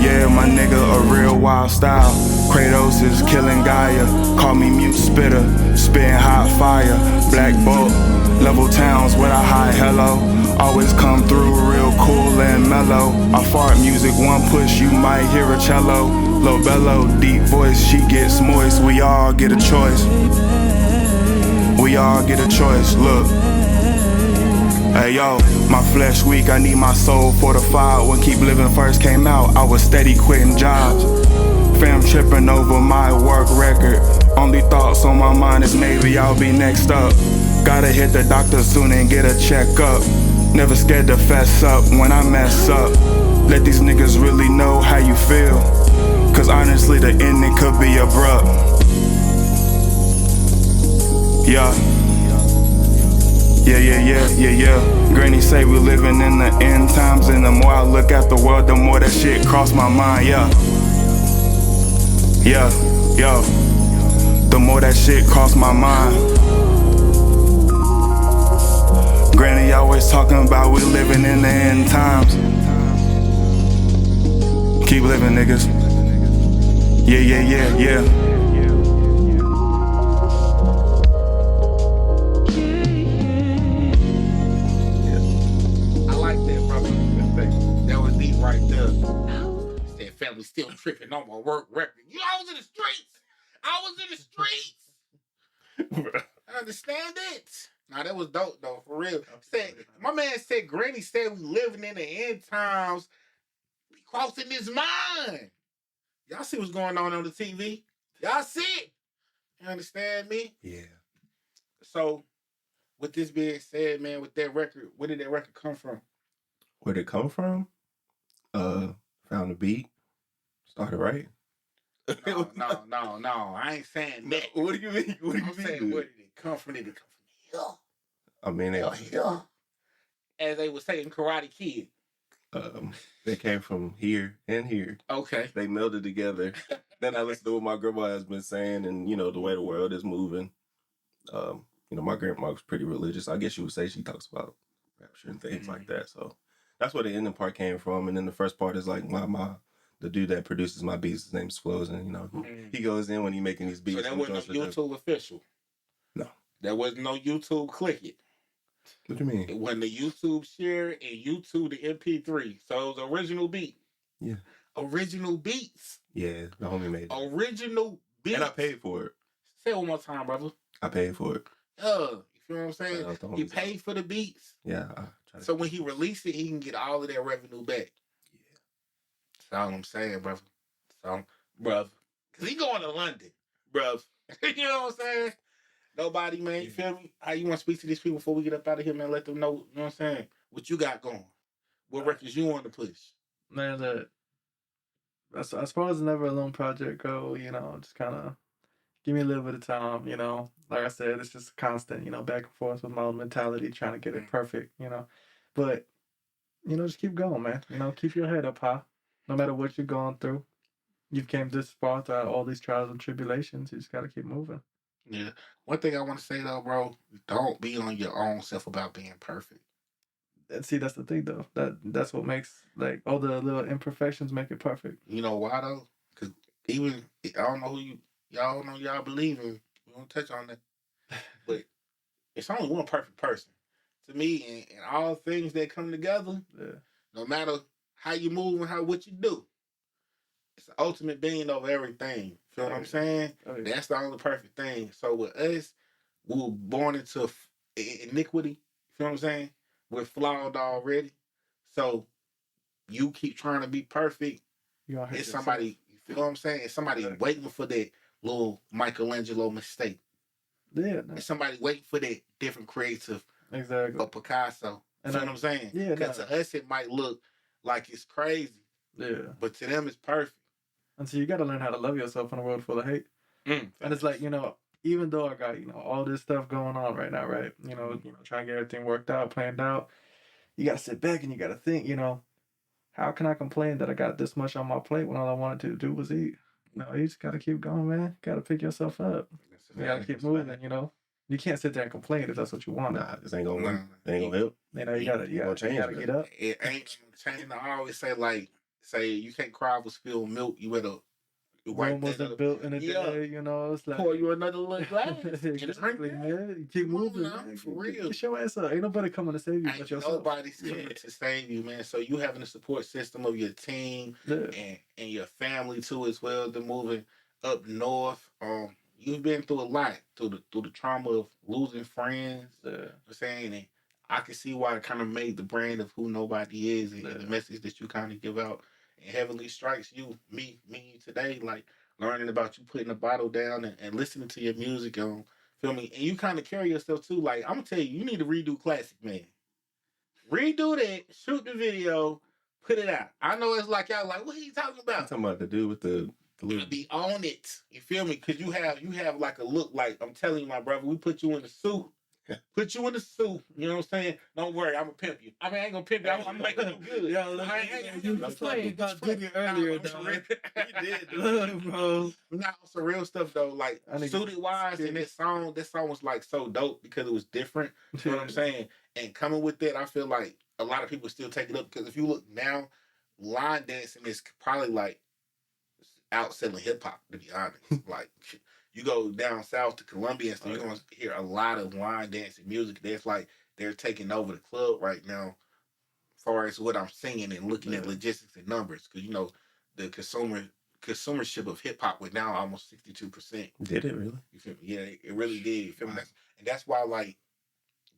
Yeah, my nigga, a real wild style. Kratos is killing Gaia, call me mute spitter, spitting hot fire. Black bolt, level towns with a high hello. Always come through real cool and mellow. I fart music, one push, you might hear a cello. Low bellow, deep voice, she gets moist. We all get a choice. We all get a choice, look. Hey yo, my flesh weak, I need my soul fortified. When Keep Living first came out, I was steady quitting jobs. Fam tripping over my work record. Only thoughts on my mind is maybe I'll be next up. Gotta hit the doctor soon and get a checkup. Never scared to fess up when I mess up. Let these niggas really know how you feel, cause honestly the ending could be abrupt. Yeah. Granny say we living in the end times, and the more I look at the world, the more that shit cross my mind. The more that shit cross my mind. Granny always talking about we living in the end times. Keep living, niggas. Yeah. Family still tripping on my work record. You know, I was in the streets. I understand it. Nah, that was dope though, for real. My man said Granny said we living in the end times. We crossing his mind. Y'all see what's going on the TV? Y'all see it? You understand me? Yeah. So, with this being said, man, with that record, where did that record come from? Where'd it come from? Found the beat. Started right. No. I ain't saying that. What do you mean? I'm saying, where did it come from? Did it come from here? I mean, Here. As they would say in Karate Kid. they came from here and here. Okay. They melded together. Then I listened to what my grandma has been saying, and the way the world is moving. My grandma was pretty religious. I guess you would say she talks about rapture and things like that. So that's where the ending part came from. And then the first part is like the dude that produces my beats, his name's Flows, and he goes in when he making these beats. So that wasn't no YouTube official. No. There was no YouTube click it. What do you mean? It wasn't the YouTube share and YouTube the MP3. So it was original beat. Yeah. Original beats. Yeah, the homie made it. Original beats. And I paid for it. Say it one more time, brother. I paid for it. You feel what I'm saying? He paid for the beats. Yeah. So when he released it, he can get all of that revenue back. Yeah. That's all I'm saying, brother. Because he going to London, bruv. You know what I'm saying? Nobody, man. You feel me? How you want to speak to these people before we get up out of here, man? Let them know, you know what I'm saying? What you got going. What records you want to push. Man, as far as the Never Alone project go, just kind of give me a little bit of time, Like I said, it's just constant, back and forth with my own mentality, trying to get it perfect, But, just keep going, man. Keep your head up high. No matter what you're going through. You've came this far throughout all these trials and tribulations. You just got to keep moving. Yeah. One thing I want to say, though, bro, don't be on your own self about being perfect. See, that's the thing, though. That's what makes, all the little imperfections make it perfect. You know why, though? Because even, I don't know who y'all know y'all believe in. We won't touch on that. But it's only one perfect person. To me, and all things that come together, no matter how you move and what you do, it's the ultimate being over everything. Feel what I'm saying? That's the only perfect thing. So with us, we were born into iniquity. Feel what I'm saying? We're flawed already. So you keep trying to be perfect. It's somebody, you feel what I'm saying? It's somebody waiting for that little Michelangelo mistake. Yeah. It's somebody waiting for that different creative. Exactly. Of Picasso. You know what I'm saying? Yeah. Because to us, it might look like it's crazy, Yeah. but to them it's perfect. And so you got to learn how to love yourself in a world full of hate. And it's like, even though I got, all this stuff going on right now, right? Trying to get everything worked out, planned out. You got to sit back and you got to think, how can I complain that I got this much on my plate when all I wanted to do was eat? You just got to keep going, man. Got to pick yourself up. You got to keep moving, You can't sit there and complain if that's what you want. Nah, this ain't gonna work. It ain't gonna help. You gotta get up. It ain't changing. I always say you can't cry over spilled milk. You better Rome wasn't built in a day, it's like pour you another little glass. Exactly, man. You keep moving, man. For real. Get your ass up. Ain't nobody coming to save you but yourself. Nobody's coming to save you, man. So you having a support system of your team and your family too as well. They're moving up north. You've been through a lot through the trauma of losing friends. Yeah. You know what I'm saying, and I can see why it kind of made the brand of who Nobody is and the message that you kind of give out. And Heavenly Strikes you, me today, like learning about you putting the bottle down and listening to your music on, feel me? And you kind of carry yourself too. Like, I'm gonna tell you, you need to redo Classic Man. Redo that, shoot the video, put it out. I know it's like y'all like, what are you talking about? I'm talking about the dude with the little... Be on it. You feel me? Because you have like a look like, I'm telling you, my brother, we put you in the suit. Put you in the suit, you know what I'm saying? Don't worry, I'm gonna pimp you. I mean, I ain't gonna pimp you. I'm making you good. You was playing about Diddy earlier, though. You did, bro. Nah, some real stuff though. Like suited wise, and that song was like so dope because it was different. You know what I'm saying? And coming with that, I feel like a lot of people still take it up because if you look now, line dancing is probably like outselling hip hop. To be honest, like. You go down south to Columbia, so you're going to hear a lot of line dancing music. That's like they're taking over the club right now as far as what I'm singing and looking at logistics and numbers. Because, the consumership of hip-hop went down almost 62%. Did it really? You feel me? Yeah, it really did. You feel me? And that's why, like,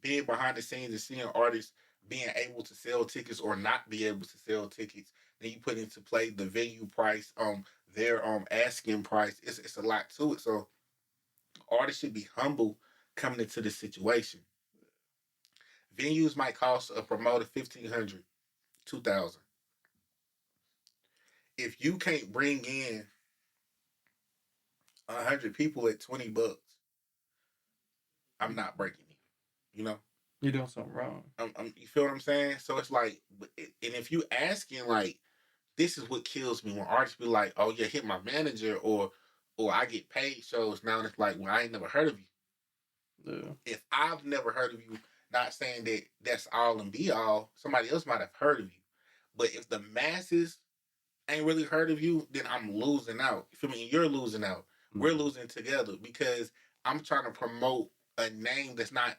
being behind the scenes and seeing artists being able to sell tickets or not be able to sell tickets, then you put into play the venue price, their asking price. It's a lot to it. So artists should be humble coming into this situation. Venues might cost a promoter $1,500, $2,000. If you can't bring in 100 people at $20, I'm not breaking you. You're doing something wrong. You feel what I'm saying? So it's like, and if you asking like, this is what kills me when artists be like, oh yeah, hit my manager or I get paid shows now. And it's like, well, I ain't never heard of you. Yeah. If I've never heard of you, not saying that that's all and be all, somebody else might have heard of you. But if the masses ain't really heard of you, then I'm losing out. You feel me? And you're losing out. Mm-hmm. We're losing together because I'm trying to promote a name that's not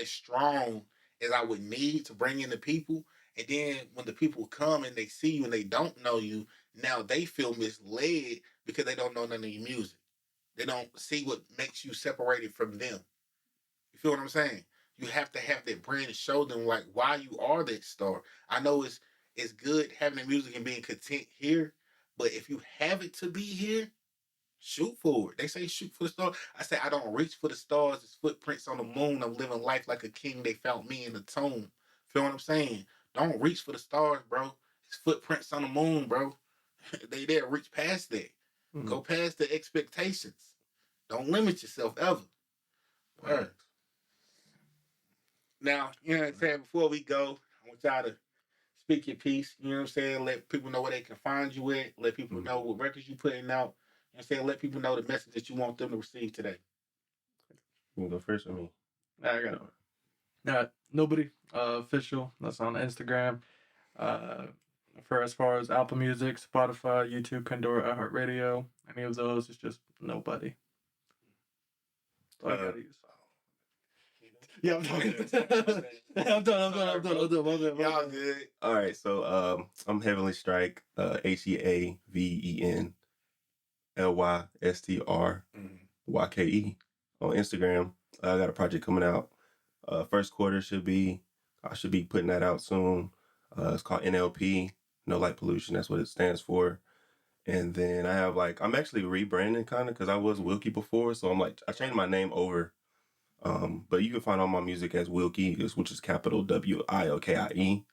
as strong as I would need to bring in the people. And then when the people come and they see you and they don't know you, now they feel misled because they don't know none of your music. They don't see what makes you separated from them. You feel what I'm saying? You have to have that brand to show them like why you are that star. I know it's good having the music and being content here, but if you have it to be here, shoot for it. They say shoot for the stars. I say I don't reach for the stars. It's footprints on the moon. I'm living life like a king. They found me in the tomb. Feel what I'm saying? Don't reach for the stars, bro. It's footprints on the moon, bro. They there. Reach past that. Mm-hmm. Go past the expectations. Don't limit yourself ever. All right. Now, you know what I'm saying? Before we go, I want y'all to speak your piece. You know what I'm saying? Let people know where they can find you at. Let people know what records you putting out. You know what I'm saying? Let people know the message that you want them to receive today. You can go first with me. I got it. Nobody official. That's on Instagram. For as far as Apple Music, Spotify, YouTube, Pandora, iHeartRadio, any of those, it's just Nobody. That's all I gotta use. Yeah, I'm talking. I'm done. Y'all good. All right, so I'm Heavenlystrike, HeavenlyStryke on Instagram. I got a project coming out. First quarter I should be putting that out soon. It's called NLP, No Light Pollution. That's what it stands for. And then I have I'm actually rebranding kind of because I was Wilkie before, so I changed my name over. But you can find all my music as Wilkie, which is capital WILKIE.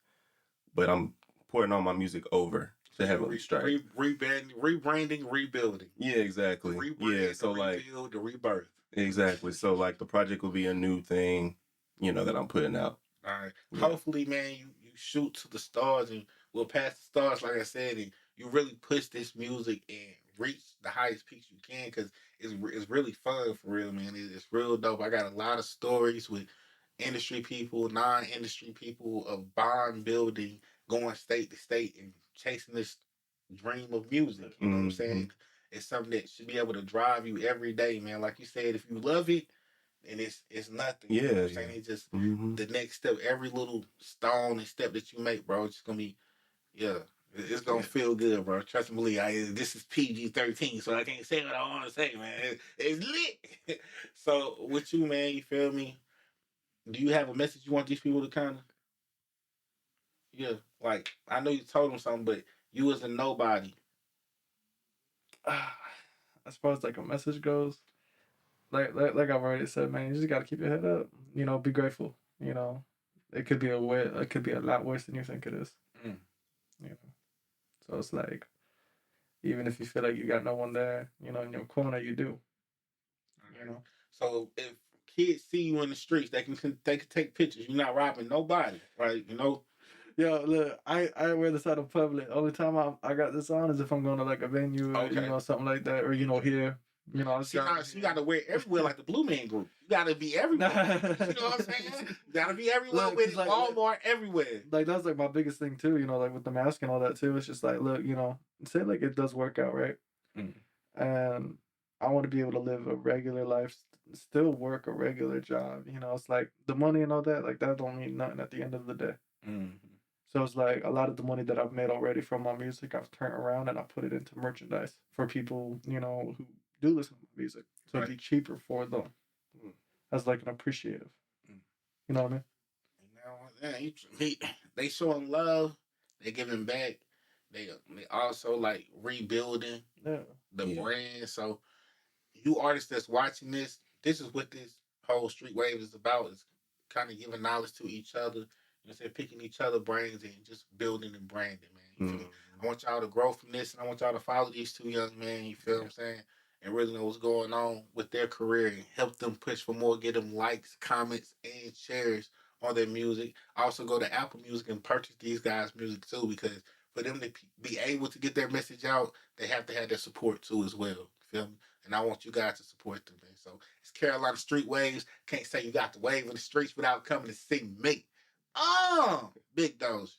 But I'm porting all my music over to Heavenlystrike. Rebranding, rebuilding. Yeah, exactly. Rebrand, So the like rebuild, the rebirth. exactly. So like the project will be a new thing, you know, that I'm putting out. All right. Yeah. Hopefully, man, you shoot to the stars and we'll pass the stars, like I said, and you really push this music and reach the highest peaks you can because it's really fun for real, man. It's real dope. I got a lot of stories with industry people, non-industry people of bond building, going state to state and chasing this dream of music. You know what I'm saying? It's something that should be able to drive you every day, man. Like you said, if you love it, and it's nothing. You know what I'm saying? It's just the next step. Every little stone and step that you make, bro, it's just gonna be, it's gonna feel good, bro. Trust and believe. This is PG-13, so I can't say what I want to say, man. It's lit. So with you, man, you feel me? Do you have a message you want these people to kind of, like I know you told them something, but you as a nobody. As far as like a message goes, like I've already said, man, you just gotta keep your head up. You know, be grateful. You know, it could be a lot worse than you think it is. You know, so it's like, even if you feel like you got no one there, you know, in your corner, you do. You know. So if kids see you in the streets, they can take pictures. You're not robbing nobody, right? You know. Yo, look, I wear this out in public. Only time I got this on is if I'm going to like a venue, or, you know, something like that, or here. You know, you got to wear everywhere like the Blue Man Group. You got to be everywhere. You know what I'm saying? You got to be everywhere with like, Walmart everywhere. Like that's like my biggest thing too. You know, like with the mask and all that too. It's just like, look, you know, say like it does work out, right? And I want to be able to live a regular life, still work a regular job. You know, it's like the money and all that. Like that don't mean nothing at the end of the day. So it's like a lot of the money that I've made already from my music, I've turned around and I put it into merchandise for people, you know, who do listen to my music. So it'd be cheaper for them as like an appreciative. You know what I mean? They showing love. They giving back. They also like rebuilding the brand. So you artists that's watching this is what this whole street wave is about. Is kind of giving knowledge to each other. You know, say picking each other brains and just building and branding, man. You feel me? I want y'all to grow from this, and I want y'all to follow these two young men. You feel what I'm saying? And really know what's going on with their career and help them push for more, get them likes, comments, and shares on their music. Also go to Apple Music and purchase these guys' music too, because for them to be able to get their message out, they have to have their support too as well. You feel me? And I want you guys to support them, man. So it's Carolina Street Waves. Can't say you got the wave in the streets without coming to see me. Big Doge.